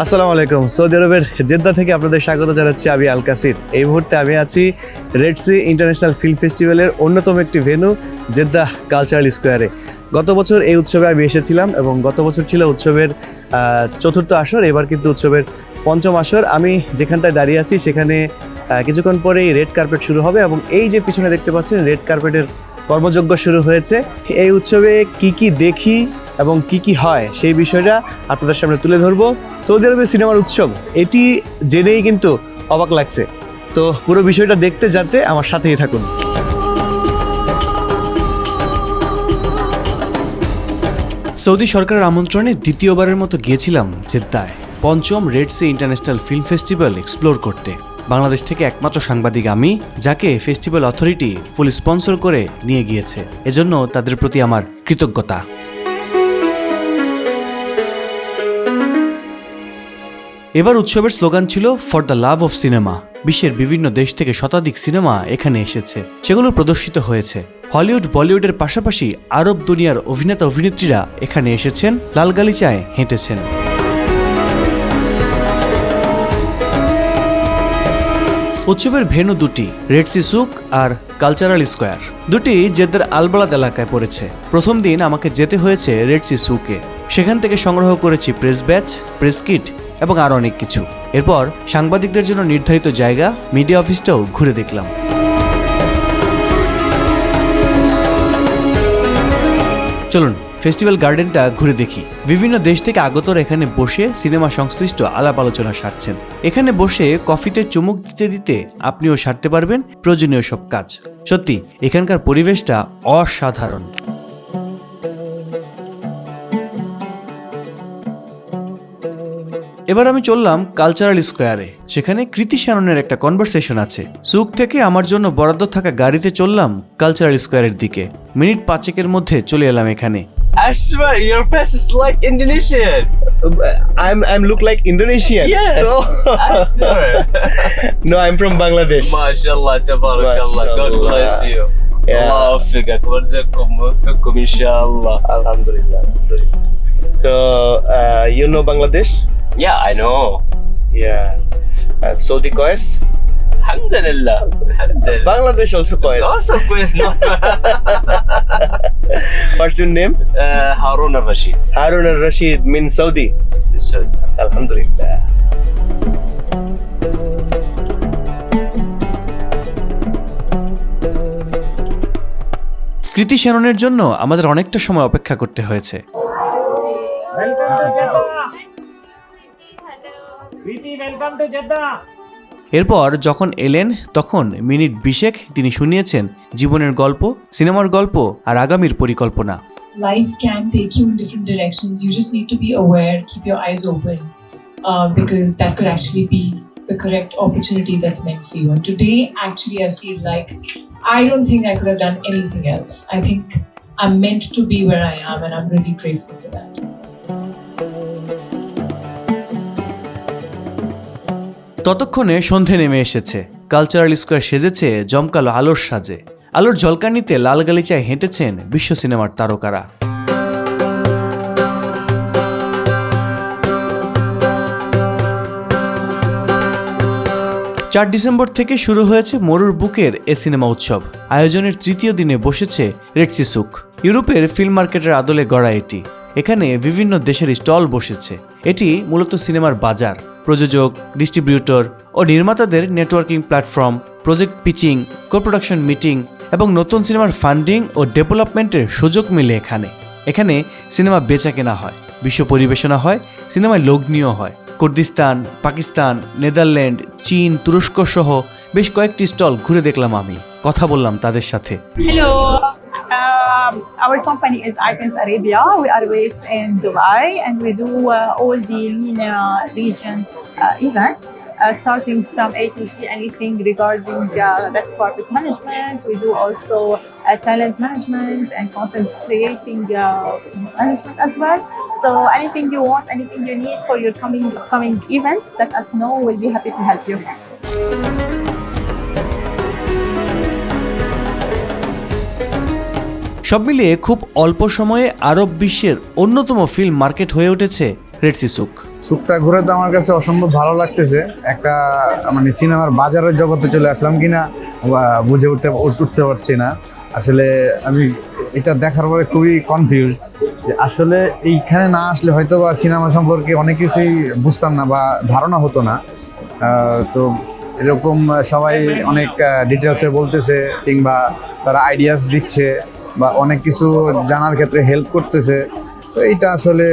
আসসালামু আলাইকুম। সৌদি আরবের জেদ্দা থেকে আপনাদের স্বাগত জানাচ্ছি। আমি আল কাসির। এই মুহূর্তে আমি আছি রেড সি ইন্টারন্যাশনাল ফিল্ম ফেস্টিভ্যালের অন্যতম একটি ভেন্যু জেদ্দা কালচারাল স্কোয়ারে। গত বছর এই উৎসবে আমি এসেছিলাম এবং গত বছর ছিল উৎসবের চতুর্থ আসর, এবার কিন্তু উৎসবের পঞ্চম আসর। আমি যেখানটায় দাঁড়িয়ে আছি সেখানে কিছুক্ষণ পরেই রেড কার্পেট শুরু হবে এবং এই যে পিছনে দেখতে পাচ্ছেন রেড কার্পেটের কর্মযজ্ঞ শুরু হয়েছে। এই উৎসবে কি কি দেখি এবং কি কি হয় সেই বিষয়টা আপনাদের সামনে তুলে ধরবো। সৌদি আরবের সিনেমার উৎসব, এটি জেনেই কিন্তু অবাক লাগছে। তো পুরো বিষয়টা দেখতে জানতে আমার সাথেই থাকুন। সৌদি সরকারের আমন্ত্রণে দ্বিতীয়বারের মতো গিয়েছিলাম জেদ্দায় পঞ্চম Red Sea International Film Festival explore করতে। বাংলাদেশ থেকে একমাত্র সাংবাদিক আমি, যাকে ফেস্টিভ্যাল অথরিটি ফুল স্পন্সর করে নিয়ে গিয়েছে। এজন্য তাদের প্রতি আমার কৃতজ্ঞতা। এবার উৎসবের স্লোগান ছিল for the love of cinema. বিশ্বের বিভিন্ন দেশ থেকে শতাধিক সিনেমা এখানে এসেছে, সেগুলো প্রদর্শিত হয়েছে। হলিউড বলিউডের পাশাপাশি আরব দুনিয়ার অভিনেতা অভিনেত্রীরা এখানে এসেছেন, লাল গালিচায় হেঁটেছেন। উৎসবের ভেন্যু দুটি, রেড সি সুক আর কালচারাল স্কোয়ার। দুটি জেদ্দার আলবালাদ এলাকায় পড়েছে। প্রথম দিন আমাকে যেতে হয়েছে রেড সি সুকে। সেখান থেকে সংগ্রহ করেছি প্রেস ব্যাচ, প্রেস কিট এবং আরও অনেক কিছু। এরপর সাংবাদিকদের জন্য নির্ধারিত জায়গা মিডিয়া অফিসটাও ঘুরে দেখলাম। চলুন ফেস্টিভ্যাল গার্ডেনটা ঘুরে দেখি। বিভিন্ন দেশ থেকে আগতরা এখানে বসে সিনেমা সংশ্লিষ্ট আলাপ আলোচনা সারছেন। এখানে বসে কফিতে চুমুক দিতে দিতে আপনিও সারতে পারবেন প্রয়োজনীয় সব কাজ। সত্যি এখানকার পরিবেশটা অসাধারণ। এবার আমি চললাম কালচারাল স্কোয়ারে। সেখানে কৃতি শ্যাননের একটা কনভারসেশন আছে। সুক থেকে আমার জন্য বরাদ্দ থাকা গাড়িতে চললাম কালচারাল স্কোয়ারের দিকে। মিনিট 5-এর মধ্যে চলে এলাম এখানে। I swear, your face is like Indonesian. I'm look like Indonesian. Yes, I swear. No, I'm from Bangladesh. MashaAllah, tabarakallah. God Mashallah. bless you. Yeah. Allah waffiqak, warzuqkum, waffiqkum, inshallah. Alhamdulillah. So, you know Bangladesh? Yeah, I know. Yeah. Saudi coins? Alhamdulillah. Alhamdulillah. Bangladesh also coins. Also, quiz, no. What's your name? Harun al-Rashid. Harun al-Rashid means Saudi. So, Alhamdulillah. কৃতি শ্যাননের জন্য আমাদের অনেকটা সময় অপেক্ষা করতে হয়েছে। এরপর যখন এলেন তখন মিনিট 20 তিনি শুনিয়েছেন জীবনের গল্প, সিনেমার গল্প আর আগামীর পরিকল্পনা। Life can take you in different directions. You just need to be aware, keep your eyes open, because that could actually be the correct opportunity that's meant for you. And today, actually, I feel like I don't think I could have done anything else. I think I'm meant to be where I am, and I'm really grateful for that. ততক্ষণে সন্ধে নেমে এসেছে। Cultural square সেজেছে জমকালো আলোর সাজে। আলোর ঝলকানিতে লাল গালিচায় হেঁটেছেন বিশ্ব সিনেমার তারকারা। 4 ডিসেম্বর থেকে শুরু হয়েছে মরুর বুকের এ সিনেমা উৎসব। আয়োজনের তৃতীয় দিনে বসেছে রেড সি সুক। ইউরোপের ফিল্ম মার্কেটের আদলে গড়া এটি। এখানে বিভিন্ন দেশের স্টল বসেছে। এটি মূলত সিনেমার বাজার। প্রযোজক, ডিস্ট্রিবিউটর ও নির্মাতাদের networking platform, project pitching, co-production meeting এবং নতুন সিনেমার ফান্ডিং ও ডেভেলপমেন্টের সুযোগ মিলে এখানে সিনেমা বেচা কেনা হয়, বিশ্ব পরিবেশনা হয়, সিনেমায় লগ্নিও হয়। কুর্দিস্তান, পাকিস্তান, নেদারল্যান্ড, চীন, তুরস্ক সহ বেশ কয়েকটি স্টল ঘুরে দেখলাম আমি, কথা বললাম তাদের সাথে। Hello, our company is Icons Arabia. We are based in Dubai and we do all the MENA region events, starting from A to Z, anything regarding red carpet management. We do also talent management and content creating management as well. So anything you want, anything you need for your coming events, let us know. We'll be happy to help you. সব মিলিয়ে খুব অল্প সময়ে আরব বিশ্বের অন্যতম film market হয়ে উঠেছে Red Sea সুক। সুকটা ঘুরে তো আমার কাছে অসম্ভব ভালো লাগতেছে। একটা মানে সিনেমার বাজারের জগতে চলে আসলাম কিনা বুঝে উঠতে পারছি না। আসলে আমি এটা দেখার পরে খুবই কনফিউজ যে আসলে এইখানে না আসলে হয়তো বা সিনেমা সম্পর্কে অনেক কিছুই বুঝতাম না বা ধারণা হতো না। তো এরকম সবাই অনেক ডিটেলসে বলতেছে কিংবা তারা আইডিয়াস দিচ্ছে বা অনেক কিছু জানার ক্ষেত্রে হেল্প করতেছে। তো এইটা আসলে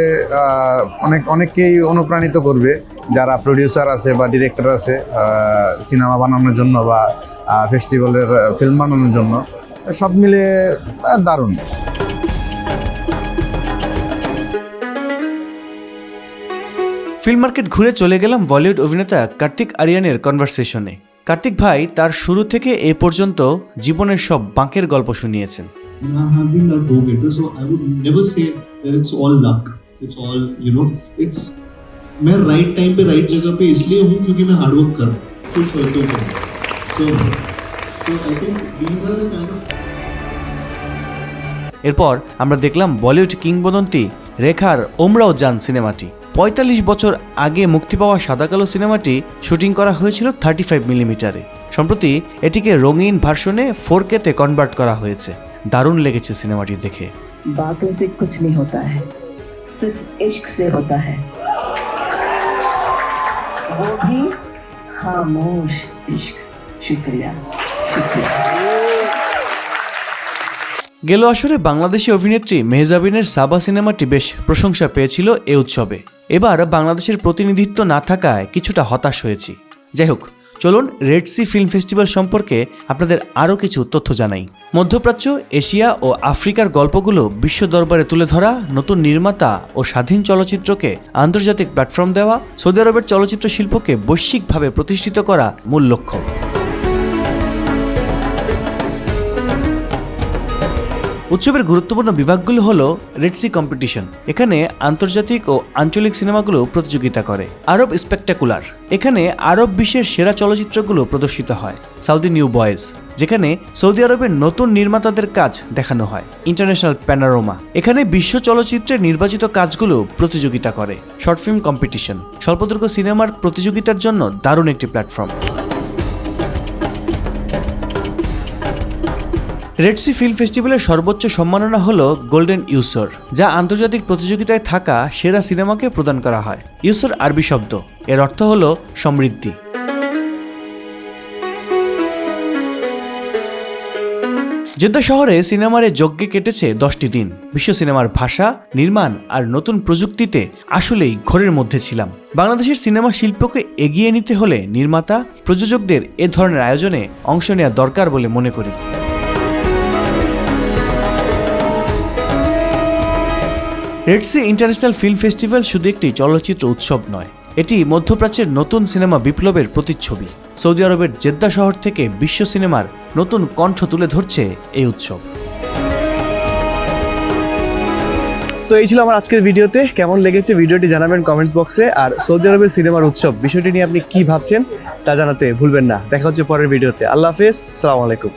অনেককেই অনুপ্রাণিত করবে যারা প্রডিউসার আছে বা ডিরেক্টর আছে সিনেমা বানানোর জন্য বা ফেস্টিভ্যালের ফিল্ম বানানোর জন্য। সব মিলে দারুণ। ফিল্ম মার্কেট ঘুরে চলে গেলাম বলিউড অভিনেতা কার্তিক আরিয়ানের কনভারসেশনে। কার্তিক ভাই তার শুরু থেকে এ পর্যন্ত জীবনের সব বাঁকের গল্প শুনিয়েছেন। I have been a go-getter, so I would never say that it's all luck. It's all, it's मैं right time पे right जगह पे इसलिए हूँ क्योंकि मैं hard work कर रहा हूँ, कुछ तो कर रहा हूँ. So I think these are the kind of এরপর আমরা দেখলাম বলিউড কিংবদন্তি রেখার ওমরাও জান সিনেমাটি। ৪৫ বছর আগে মুক্তি পাওয়া সাদা কালো সিনেমাটি শুটিং করা হয়েছিল 35 মিলিমিটারে। সম্প্রতি এটিকে রঙিন ভার্সনে 4K-তে কনভার্ট করা হয়েছে। দারুণ লেগেছে সিনেমাটি দেখে। बातों से कुछ नहीं होता है, सिर्फ इश्क से होता है, वो भी खामोश इश्क। शुक्रिया शुक्रिया। গেল আসরে বাংলাদেশি অভিনেত্রী মেহজাবিনের সাবা সিনেমাটি বেশ প্রশংসা পেয়েছিল এ উৎসবে। এবার বাংলাদেশের প্রতিনিধিত্ব না থাকায় কিছুটা হতাশ হয়েছি। যাই হোক, চলুন রেড সি ফিল্ম ফেস্টিভ্যাল সম্পর্কে আপনাদের আরও কিছু তথ্য জানাই। মধ্যপ্রাচ্য, এশিয়া ও আফ্রিকার গল্পগুলো বিশ্ব দরবারে তুলে ধরা, নতুন নির্মাতা ও স্বাধীন চলচ্চিত্রকে আন্তর্জাতিক প্ল্যাটফর্ম দেওয়া, সৌদি আরবের চলচ্চিত্র শিল্পকে বৈশ্বিকভাবে প্রতিষ্ঠিত করা মূল লক্ষ্য। উৎসবের গুরুত্বপূর্ণ বিভাগগুলো হলো রেড সি কম্পিটিশন। এখানে আন্তর্জাতিক ও আঞ্চলিক সিনেমাগুলো প্রতিযোগিতা করে। আরব স্পেকটাকুলার, এখানে আরব বিশ্বের সেরা চলচ্চিত্রগুলো প্রদর্শিত হয়। সাউদি নিউ বয়েজ, যেখানে সৌদি আরবের নতুন নির্মাতাদের কাজ দেখানো হয়। ইন্টারন্যাশনাল প্যানোরামা, এখানে বিশ্ব চলচ্চিত্রের নির্বাচিত কাজগুলো প্রতিযোগিতা করে। শর্ট ফিল্ম কম্পিটিশন, স্বল্পদৈর্ঘ্য সিনেমার প্রতিযোগিতার জন্য দারুণ একটি প্ল্যাটফর্ম। রেড সি ফিল্ম ফেস্টিভ্যালের সর্বোচ্চ সম্মাননা হল গোল্ডেন ইউসর, যা আন্তর্জাতিক প্রতিযোগিতায় থাকা সেরা সিনেমাকে প্রদান করা হয়। ইউসর আরবি শব্দ, এর অর্থ হল সমৃদ্ধি। জেদ্দা শহরে সিনেমার যজ্ঞে কেটেছে 10টি দিন। বিশ্ব সিনেমার ভাষা, নির্মাণ আর নতুন প্রযুক্তিতে আসলেই ঘোরের মধ্যে ছিলাম। বাংলাদেশের সিনেমা শিল্পকে এগিয়ে নিতে হলে নির্মাতা, প্রযোজকদের এ ধরনের আয়োজনে অংশ নেওয়া দরকার বলে মনে করি। Red Sea International Film Festival শুধু একটি চলচ্চিত্র উৎসব নয়, এটি মধ্যপ্রাচ্যের নতুন সিনেমা বিপ্লবের প্রতিচ্ছবি। সৌদি আরবের জেদ্দা শহর থেকে বিশ্ব সিনেমার নতুন কণ্ঠ তুলে ধরছে এই উৎসব। তো এই ছিল আমার আজকের ভিডিওতে। কেমন লেগেছে ভিডিওটি জানাবেন কমেন্টস বক্সে। আর সৌদি আরবের সিনেমার উৎসব বিষয়টি নিয়ে আপনি কি ভাবছেন তা জানাতে ভুলবেন না। দেখা হচ্ছে পরের ভিডিওতে। আল্লাহ হাফেজ, আসসালামু আলাইকুম।